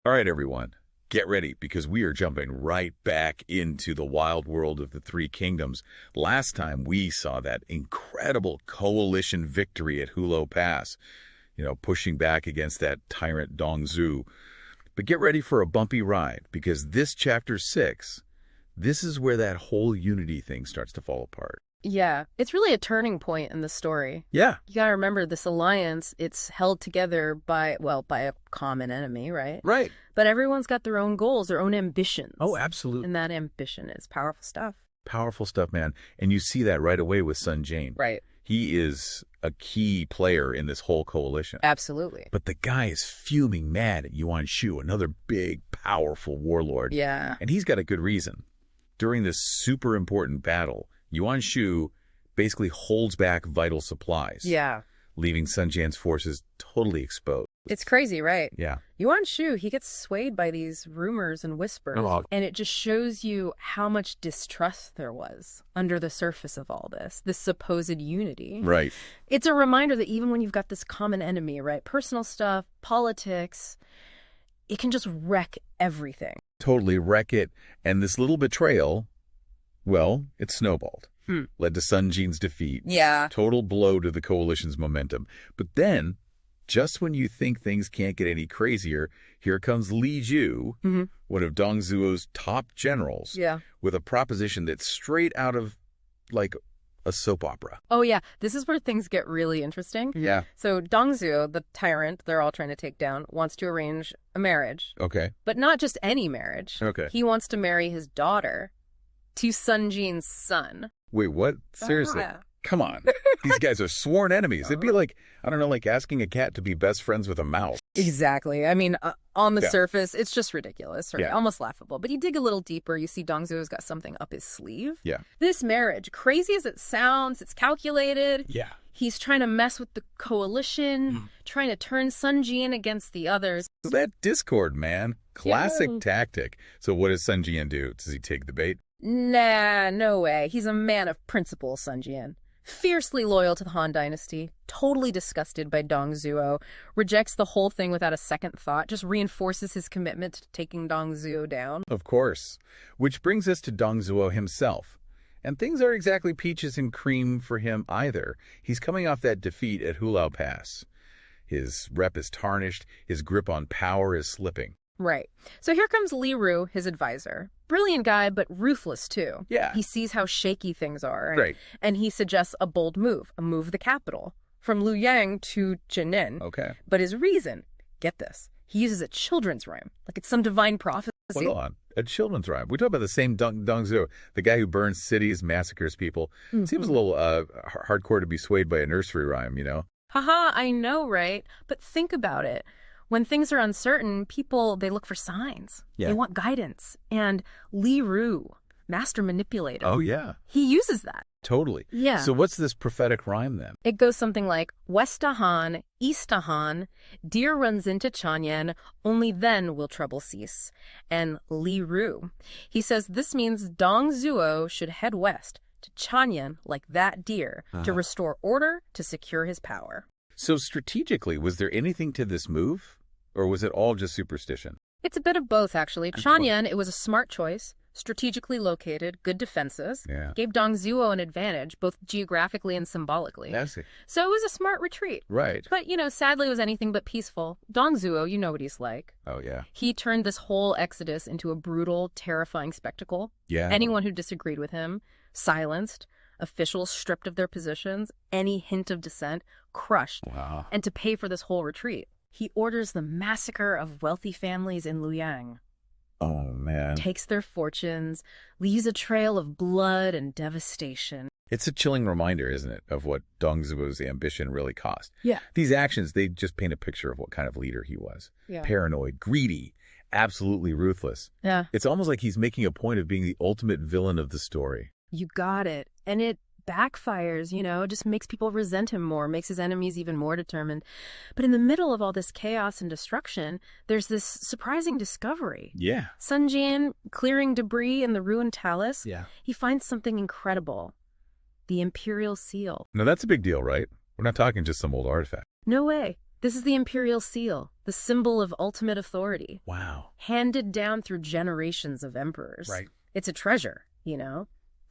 All right, everyone, get ready because we are jumping right back into the wild world of the Three Kingdoms. Last time we saw that incredible coalition victory at Hullo Pass, pushing back against that tyrant Dong Zhuo. But get ready for a bumpy ride because this chapter 6, this is where that whole unity thing starts to fall apart. Yeah, it's really a turning point in the story. Yeah. You gotta remember this alliance, it's held together by a common enemy, right? Right. But everyone's got their own goals, their own ambitions. Oh, absolutely. And that ambition is powerful stuff. Powerful stuff, man. And you see that right away with Sun Jian. Right. He is a key player in this whole coalition. Absolutely. But the guy is fuming mad at Yuan Shu, another big, powerful warlord. Yeah. And he's got a good reason. During this super important battle, Yuan Shu basically holds back vital supplies. Yeah. Leaving Sun Jian's forces totally exposed. It's crazy, right? Yeah. Yuan Shu, he gets swayed by these rumors and whispers. Oh. And it just shows you how much distrust there was under the surface of all this supposed unity. Right. It's a reminder that even when you've got this common enemy, right? Personal stuff, politics, it can just wreck everything. Totally wreck it. And this little betrayal, well, it snowballed. Led to Sun Jian's defeat. Yeah. Total blow to the coalition's momentum. But then, just when you think things can't get any crazier, here comes Li Ju, one of Dong Zhuo's top generals, with a proposition that's straight out of, like, a soap opera. Oh, yeah. This is where things get really interesting. Yeah. So Dong Zhuo, the tyrant they're all trying to take down, wants to arrange a marriage. Okay. But not just any marriage. Okay. He wants to marry his daughter to Sun Jian's son. Wait, what? Seriously? Come on. These guys are sworn enemies. It'd be like, I don't know, like asking a cat to be best friends with a mouse. Exactly. I mean, on the surface, it's just ridiculous, right? Yeah. Almost laughable. But you dig a little deeper, you see Dong Zhuo's got something up his sleeve. Yeah. This marriage, crazy as it sounds, it's calculated. Yeah. He's trying to mess with the coalition, trying to turn Sun Jian against the others. So that discord, man. Classic tactic. So what does Sun Jian do? Does he take the bait? Nah, no way. He's a man of principle, Sun Jian. Fiercely loyal to the Han Dynasty, totally disgusted by Dong Zhuo, rejects the whole thing without a second thought, just reinforces his commitment to taking Dong Zhuo down. Of course. Which brings us to Dong Zhuo himself. And things aren't exactly peaches and cream for him either. He's coming off that defeat at Hullo Pass. His rep is tarnished, his grip on power is slipping. Right. So here comes Li Ru, his advisor. Brilliant guy, but ruthless too. Yeah. He sees how shaky things are. Right. And he suggests a bold move, the capital, from Luoyang to Jinan. Okay. But his reason, get this, he uses a children's rhyme, like it's some divine prophecy. Hold on. A children's rhyme. We talk about the same Dong Zhuo, the guy who burns cities, massacres people. Seems a little hardcore to be swayed by a nursery rhyme, Haha, I know, right? But think about it. When things are uncertain, people, they look for signs. Yeah. They want guidance. And Li Ru, master manipulator. Oh, yeah. He uses that. Totally. Yeah. So what's this prophetic rhyme then? It goes something like, West Han, East Han, deer runs into Chanyan, only then will trouble cease. And Li Ru, he says this means Dong Zhuo should head west to Chanyan like that deer to restore order, to secure his power. So strategically, was there anything to this move? Or was it all just superstition? It's a bit of both, actually. Chanyan, it was a smart choice, strategically located, good defenses. Yeah. Gave Dong Zhuo an advantage, both geographically and symbolically. I see. So it was a smart retreat. Right. But, sadly it was anything but peaceful. Dong Zhuo, you know what he's like. Oh, yeah. He turned this whole exodus into a brutal, terrifying spectacle. Yeah. Anyone who disagreed with him, silenced. Officials stripped of their positions. Any hint of dissent, crushed. Wow. And to pay for this whole retreat, he orders the massacre of wealthy families in Luoyang. Oh, man. Takes their fortunes, leaves a trail of blood and devastation. It's a chilling reminder, isn't it, of what Dong Zhuo's ambition really cost. Yeah. These actions, they just paint a picture of what kind of leader he was. Yeah. Paranoid, greedy, absolutely ruthless. Yeah. It's almost like he's making a point of being the ultimate villain of the story. You got it. And it backfires, just makes people resent him more, makes his enemies even more determined. But in the middle of all this chaos and destruction, there's this surprising discovery. Yeah. Sun Jian, clearing debris in the ruined palace, Yeah. he finds something incredible. The imperial seal. Now, that's a big deal, right? We're not talking just some old artifact. No way. This is the imperial seal, the symbol of ultimate authority. Wow. Handed down through generations of emperors. Right. It's a treasure,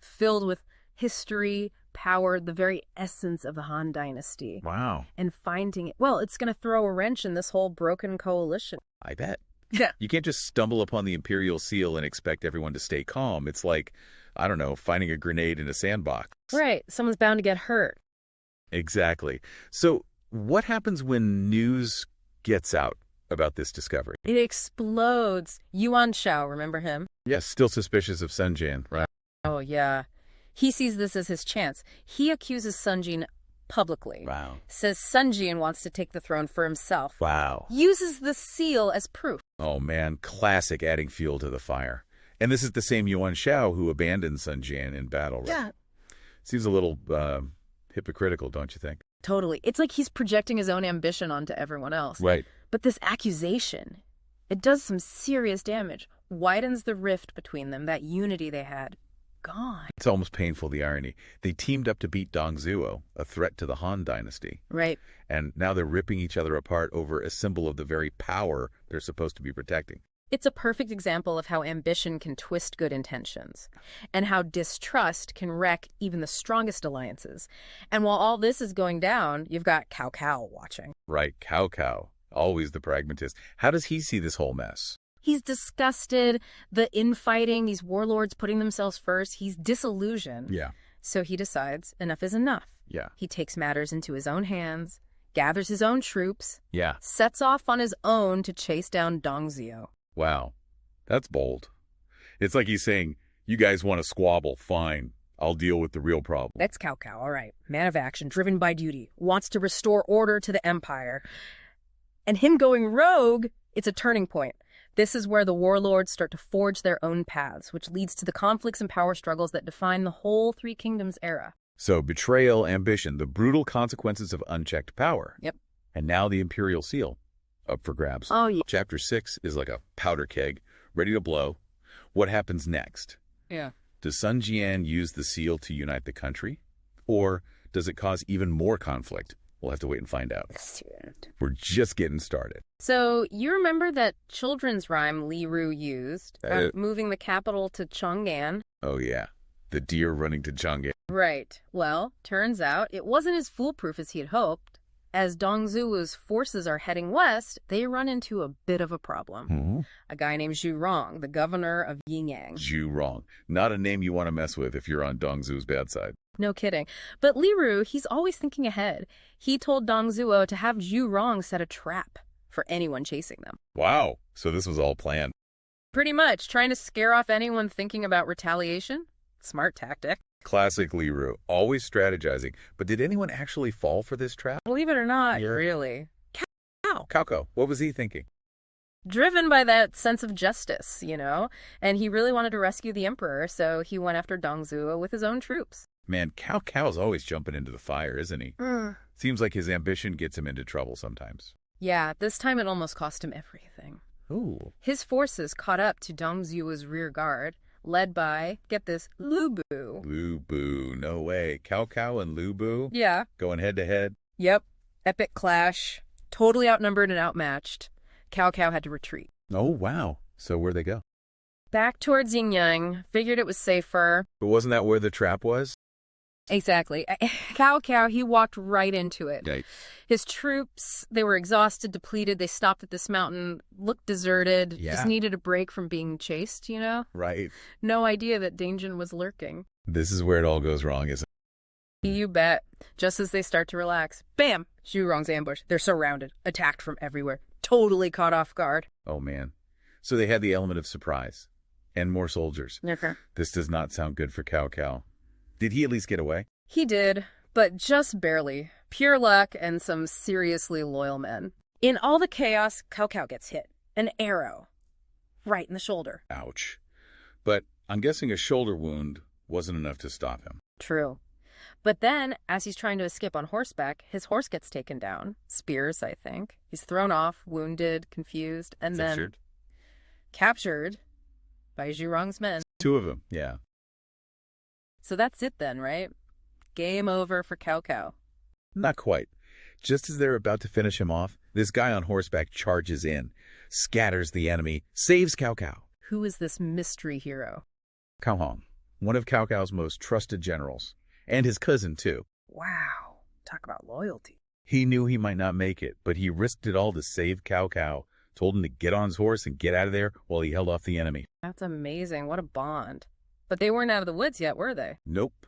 filled with history, power, the very essence of the Han Dynasty. Wow. And finding it, well, it's going to throw a wrench in this whole broken coalition. I bet. Yeah. You can't just stumble upon the imperial seal and expect everyone to stay calm. It's like, I don't know, finding a grenade in a sandbox. Right. Someone's bound to get hurt. Exactly. So what happens when news gets out about this discovery? It explodes. Yuan Shao, remember him? Yes, still suspicious of Sun Jian, right? Oh, yeah. He sees this as his chance. He accuses Sun Jian publicly. Wow. Says Sun Jian wants to take the throne for himself. Wow. Uses the seal as proof. Oh, man, classic adding fuel to the fire. And this is the same Yuan Shao who abandoned Sun Jian in battle, right? Yeah. Seems a little hypocritical, don't you think? Totally. It's like he's projecting his own ambition onto everyone else. Right. But this accusation, it does some serious damage. Widens the rift between them, that unity they had. Gone. It's almost painful, the irony. They teamed up to beat Dong Zhuo, a threat to the Han Dynasty. Right. And now they're ripping each other apart over a symbol of the very power they're supposed to be protecting. It's a perfect example of how ambition can twist good intentions, and how distrust can wreck even the strongest alliances. And while all this is going down, you've got Cao Cao watching. Right, Cao Cao, always the pragmatist. How does he see this whole mess? He's disgusted, the infighting, these warlords putting themselves first. He's disillusioned. Yeah. So he decides enough is enough. Yeah. He takes matters into his own hands, gathers his own troops, Yeah. sets off on his own to chase down Dong Zhuo. Wow. That's bold. It's like he's saying, you guys want to squabble, fine. I'll deal with the real problem. That's Cao Cao, all right. Man of action, driven by duty, wants to restore order to the empire. And him going rogue, it's a turning point. This is where the warlords start to forge their own paths, which leads to the conflicts and power struggles that define the whole Three Kingdoms era. So betrayal, ambition, the brutal consequences of unchecked power. Yep. And now the imperial seal, up for grabs. Oh, yeah. Chapter 6 is like a powder keg, ready to blow. What happens next? Yeah. Does Sun Jian use the seal to unite the country? Or does it cause even more conflict? We'll have to wait and find out. We're just getting started. So you remember that children's rhyme Li Ru used about moving the capital to Chang'an? Oh, yeah. The deer running to Chang'an. Right. Well, turns out it wasn't as foolproof as he had hoped. As Dong Zhuo's forces are heading west, they run into a bit of a problem. Mm-hmm. A guy named Zhu Rong, the governor of Yingyang. Zhu Rong. Not a name you want to mess with if you're on Dong Zhuo's bad side. No kidding. But Li Ru, he's always thinking ahead. He told Dong Zhuo to have Zhu Rong set a trap for anyone chasing them. Wow. So this was all planned. Pretty much. Trying to scare off anyone thinking about retaliation? Smart tactic. Classic Li Ru. Always strategizing. But did anyone actually fall for this trap? Believe it or not, Yeah. really. Cao. Cao Cao. What was he thinking? Driven by that sense of justice, and he really wanted to rescue the emperor, so he went after Dong Zhuo with his own troops. Man, Cao Cao's always jumping into the fire, isn't he? Seems like his ambition gets him into trouble sometimes. Yeah, this time it almost cost him everything. Ooh. His forces caught up to Dong Zhuo's rear guard, led by, get this, Lu Bu. Lu Bu. No way. Cao Cao and Lu Bu? Yeah. Going head to head? Yep. Epic clash. Totally outnumbered and outmatched. Cao Cao had to retreat. Oh, wow. So where'd they go? Back towards Yingyang. Figured it was safer. But wasn't that where the trap was? Exactly. Cao Cao, he walked right into it. Yikes. His troops, they were exhausted, depleted. They stopped at this mountain, looked deserted, Yeah. just needed a break from being chased, Right. No idea that danger was lurking. This is where it all goes wrong, isn't it? You bet. Just as they start to relax, bam! Zhu Rong's ambush. They're surrounded, attacked from everywhere, totally caught off guard. Oh, man. So they had the element of surprise. And more soldiers. Okay. This does not sound good for Cao Cao. Did he at least get away? He did, but just barely. Pure luck and some seriously loyal men. In all the chaos, Cao Cao gets hit. An arrow. Right in the shoulder. Ouch. But I'm guessing a shoulder wound wasn't enough to stop him. True. But then, as he's trying to escape on horseback, his horse gets taken down. Spears, I think. He's thrown off, wounded, confused, and then captured by Zhu Rong's men. 2 of them, yeah. So that's it then, right? Game over for Cao Cao. Not quite. Just as they're about to finish him off, this guy on horseback charges in, scatters the enemy, saves Cao Cao. Who is this mystery hero? Cao Hong, one of Cao Cao's most trusted generals, and his cousin too. Wow, talk about loyalty. He knew he might not make it, but he risked it all to save Cao Cao, told him to get on his horse and get out of there while he held off the enemy. That's amazing. What a bond. But they weren't out of the woods yet, were they? Nope.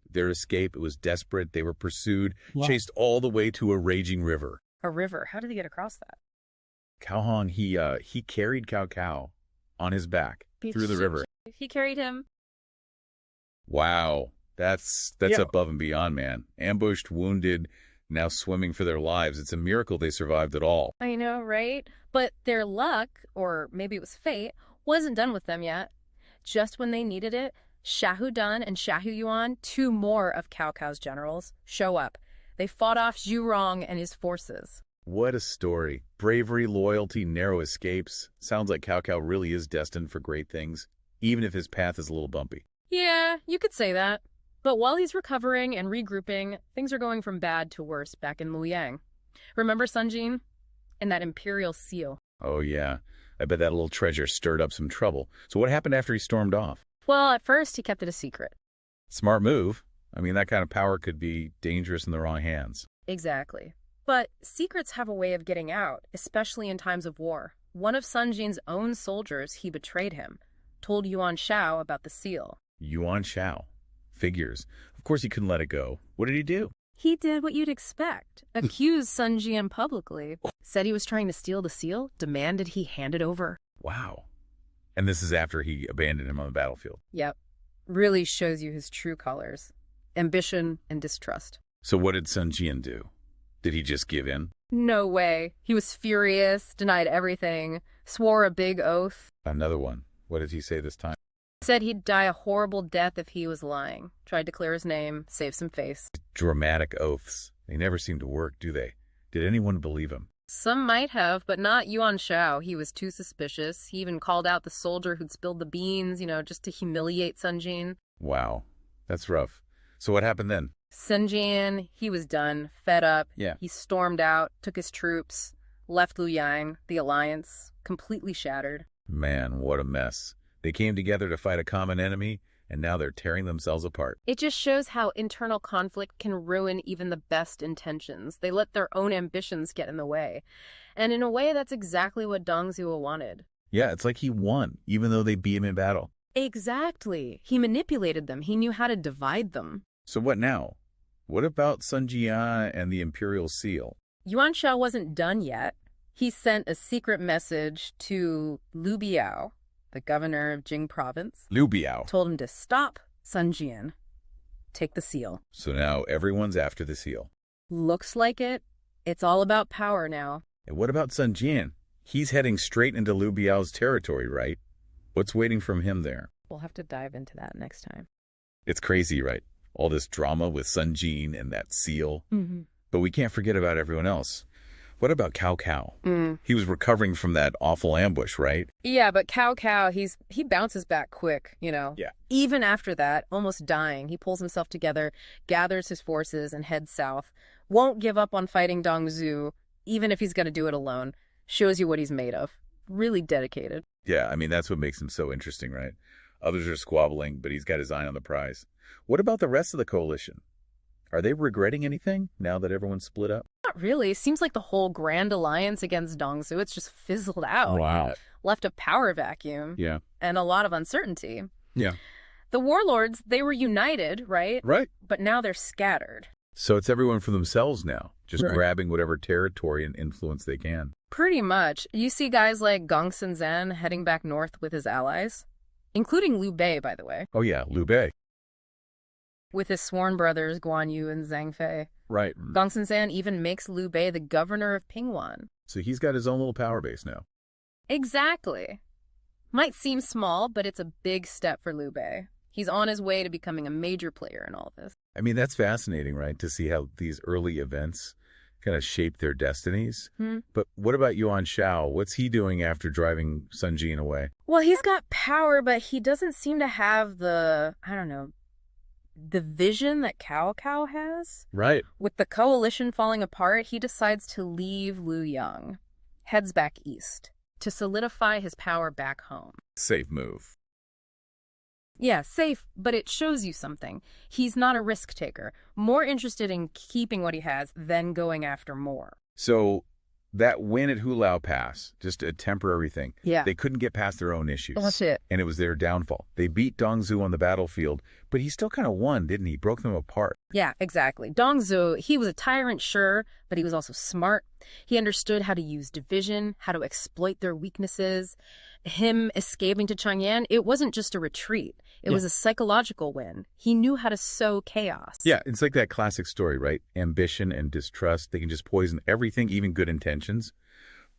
Their escape, it was desperate. They were pursued, Wow. chased all the way to a raging river. A river. How did they get across that? Cao Hong, he carried Cao Cao on his back through the river. He carried him. Wow. That's Yeah. above and beyond, man. Ambushed, wounded, now swimming for their lives. It's a miracle they survived at all. I know, right? But their luck, or maybe it was fate, wasn't done with them yet. Just when they needed it, Shahu Dun and Shahu Yuan, two more of Cao Cao's generals, show up. They fought off Zhu Rong and his forces. What a story. Bravery, loyalty, narrow escapes. Sounds like Cao Cao really is destined for great things, even if his path is a little bumpy. Yeah, you could say that. But while he's recovering and regrouping, things are going from bad to worse back in Luoyang. Remember Sun Jin? And that imperial seal. Oh, yeah. I bet that little treasure stirred up some trouble. So what happened after he stormed off? Well, at first he kept it a secret. Smart move. I mean, that kind of power could be dangerous in the wrong hands. Exactly. But secrets have a way of getting out, especially in times of war. One of Sun Jin's own soldiers, he betrayed him, told Yuan Shao about the seal. Yuan Shao. Figures. Of course he couldn't let it go. What did he do? He did what you'd expect. Accused Sun Jian publicly. Said he was trying to steal the seal, demanded he hand it over. Wow. And this is after he abandoned him on the battlefield. Yep. Really shows you his true colors. Ambition and distrust. So what did Sun Jian do? Did he just give in? No way. He was furious, denied everything, swore a big oath. Another one. What did he say this time? Said he'd die a horrible death if he was lying. Tried to clear his name, save some face. Dramatic oaths. They never seem to work, do they? Did anyone believe him? Some might have, but not Yuan Shao. He was too suspicious. He even called out the soldier who'd spilled the beans, just to humiliate Sun Jin. Wow. That's rough. So what happened then? Sun Jian, he was done, fed up. Yeah. He stormed out, took his troops, left Luoyang, the alliance, completely shattered. Man, what a mess. They came together to fight a common enemy, and now they're tearing themselves apart. It just shows how internal conflict can ruin even the best intentions. They let their own ambitions get in the way. And in a way, that's exactly what Dong Zhuo wanted. Yeah, it's like he won, even though they beat him in battle. Exactly. He manipulated them. He knew how to divide them. So what now? What about Sun Jian and the Imperial Seal? Yuan Shao wasn't done yet. He sent a secret message to Liu Biao, the governor of Jing province. Liu Biao. Told him to stop Sun Jian. Take the seal. So now everyone's after the seal. Looks like it. It's all about power now. And what about Sun Jian? He's heading straight into Liu Biao's territory, right? What's waiting from him there? We'll have to dive into that next time. It's crazy, right? All this drama with Sun Jin and that seal. Mm-hmm. But we can't forget about everyone else. What about Cao Cao? He was recovering from that awful ambush, right? Yeah, but Cao Cao, he bounces back quick, Yeah. Even after that, almost dying, he pulls himself together, gathers his forces, and heads south. Won't give up on fighting Dong Zhuo, even if he's going to do it alone. Shows you what he's made of. Really dedicated. Yeah, I mean, that's what makes him so interesting, right? Others are squabbling, but he's got his eye on the prize. What about the rest of the coalition? Are they regretting anything now that everyone's split up? Not really. Seems like the whole grand alliance against Dong Zhuo, it's just fizzled out. Wow. Left a power vacuum. Yeah. And a lot of uncertainty. Yeah. The warlords, they were united, right? Right. But now they're scattered. So it's everyone for themselves now, just Right. grabbing whatever territory and influence they can. Pretty much. You see guys like Gong Shenzhen heading back north with his allies, including Liu Bei, by the way, Oh, yeah, Liu Bei. with his sworn brothers Guan Yu and Zhang Fei. Right. Gong Shenzhen even makes Liu Bei the governor of Pingwan. So he's got his own little power base now. Exactly. Might seem small, but it's a big step for Liu Bei. He's on his way to becoming a major player in all this. I mean, that's fascinating, right? To see how these early events kind of shape their destinies. But what about Yuan Shao? What's he doing after driving Sun Jin away? Well, he's got power, but he doesn't seem to have the, the vision that Cao Cao has. Right. With the coalition falling apart, he decides to leave Luoyang, heads back east, to solidify his power back home. Safe move. Yeah, safe, but it shows you something. He's not a risk taker, more interested in keeping what he has than going after more. So that win at Hulao Pass, just a temporary thing. Yeah. They couldn't get past their own issues. That's it. And it was their downfall. They beat Dongzhou on the battlefield, but he still kind of won, didn't he? Broke them apart. Yeah, exactly. Dongzhou, he was a tyrant, sure, but he was also smart. He understood how to use division, how to exploit their weaknesses. Him escaping to Chang'an, it wasn't just a retreat. It was a psychological win. He knew how to sow chaos. Yeah, it's like that classic story, right? Ambition and distrust, they can just poison everything, even good intentions.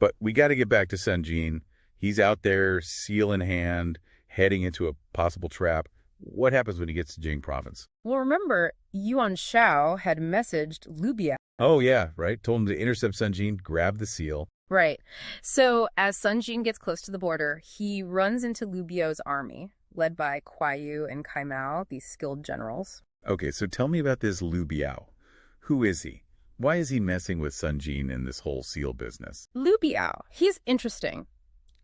But we got to get back to Sun Jin. He's out there, seal in hand, heading into a possible trap. What happens when he gets to Jing province? Well, remember, Yuan Shao had messaged Liu Biao. Oh, yeah, right. Told him to intercept Sun Jin, grab the seal. Right. So as Sun Jin gets close to the border, he runs into Liu Biao's army, led by Kuai Yu and Kai Mao, these skilled generals. Okay, so tell me about this Liu Biao. Who is he? Why is he messing with Sun Jin in this whole seal business? Liu Biao, he's interesting.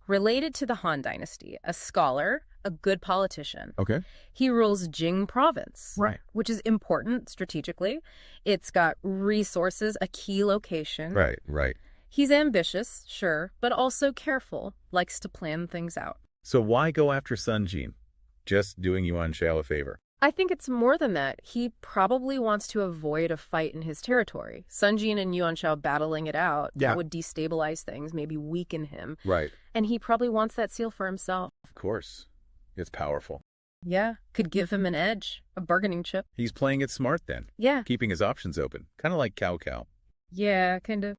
Related to the Han Dynasty, a scholar, a good politician. Okay. He rules Jing province, Right. which is important strategically. It's got resources, a key location. Right. He's ambitious, sure, but also careful, likes to plan things out. So why go after Sun Jin? Just doing Yuan Shao a favor. I think it's more than that. He probably wants to avoid a fight in his territory. Sun Jin and Yuan Shao battling it out, Yeah. that would destabilize things, maybe weaken him. Right. And he probably wants that seal for himself. Of course. It's powerful. Yeah, could give him an edge, a bargaining chip. He's playing it smart then. Yeah. Keeping his options open. Kind of like Cao Cao. Yeah, kind of.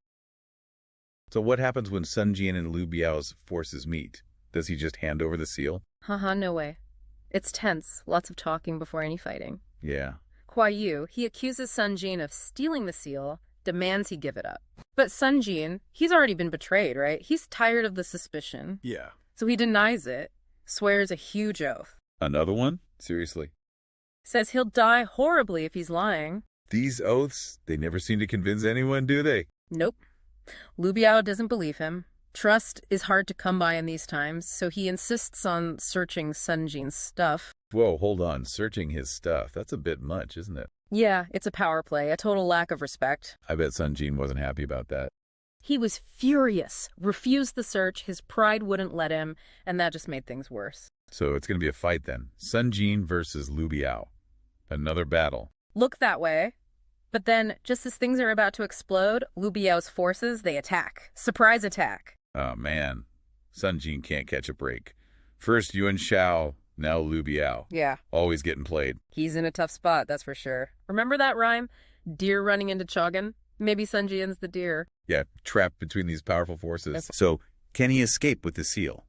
So what happens when Sun Jin and Liu Biao's forces meet? Does he just hand over the seal? Haha, no way. It's tense, lots of talking before any fighting. Yeah. Kuai Yu, he accuses Sun Jin of stealing the seal, demands he give it up. But Sun Jin, he's already been betrayed, right? He's tired of the suspicion. Yeah. So he denies it, swears a huge oath. Another one? Seriously. Says he'll die horribly if he's lying. These oaths, they never seem to convince anyone, do they? Nope. Liu Biao doesn't believe him. Trust is hard to come by in these times, so he insists on searching Sun Jin's stuff. Whoa, hold on. Searching his stuff. That's a bit much, isn't it? Yeah, it's a power play, a total lack of respect. I bet Sun Jin wasn't happy about that. He was furious, refused the search, his pride wouldn't let him, and that just made things worse. So it's going to be a fight then. Sun Jin versus Liu Biao. Another battle. Look that way. But then, just as things are about to explode, Liu Biao's forces, they attack. Surprise attack. Oh, man. Sun Jin can't catch a break. First Yuan Shao, now Liu Biao. Yeah. Always getting played. He's in a tough spot, that's for sure. Remember that rhyme? Deer running into Chagan? Maybe Sun Jin's the deer. Yeah, trapped between these powerful forces. So, can he escape with the seal?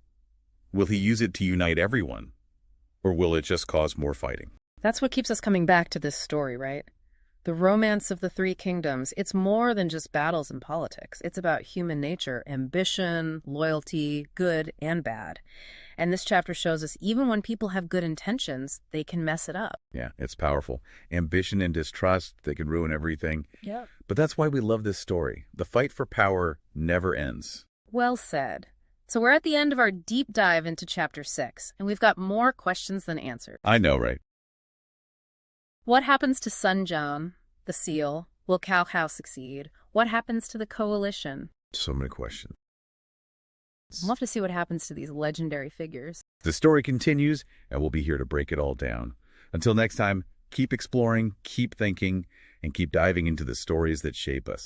Will he use it to unite everyone? Or will it just cause more fighting? That's what keeps us coming back to this story, right? The romance of the three kingdoms, it's more than just battles and politics. It's about human nature, ambition, loyalty, good and bad. And this chapter shows us even when people have good intentions, they can mess it up. Yeah, it's powerful. Ambition and distrust, they can ruin everything. Yeah. But that's why we love this story. The fight for power never ends. Well said. So we're at the end of our deep dive into Chapter 6, and we've got more questions than answers. I know, right? What happens to Sun Jian, the seal? Will Cao Cao succeed? What happens to the coalition? So many questions. I'd love to see what happens to these legendary figures. The story continues, and we'll be here to break it all down. Until next time, keep exploring, keep thinking, and keep diving into the stories that shape us.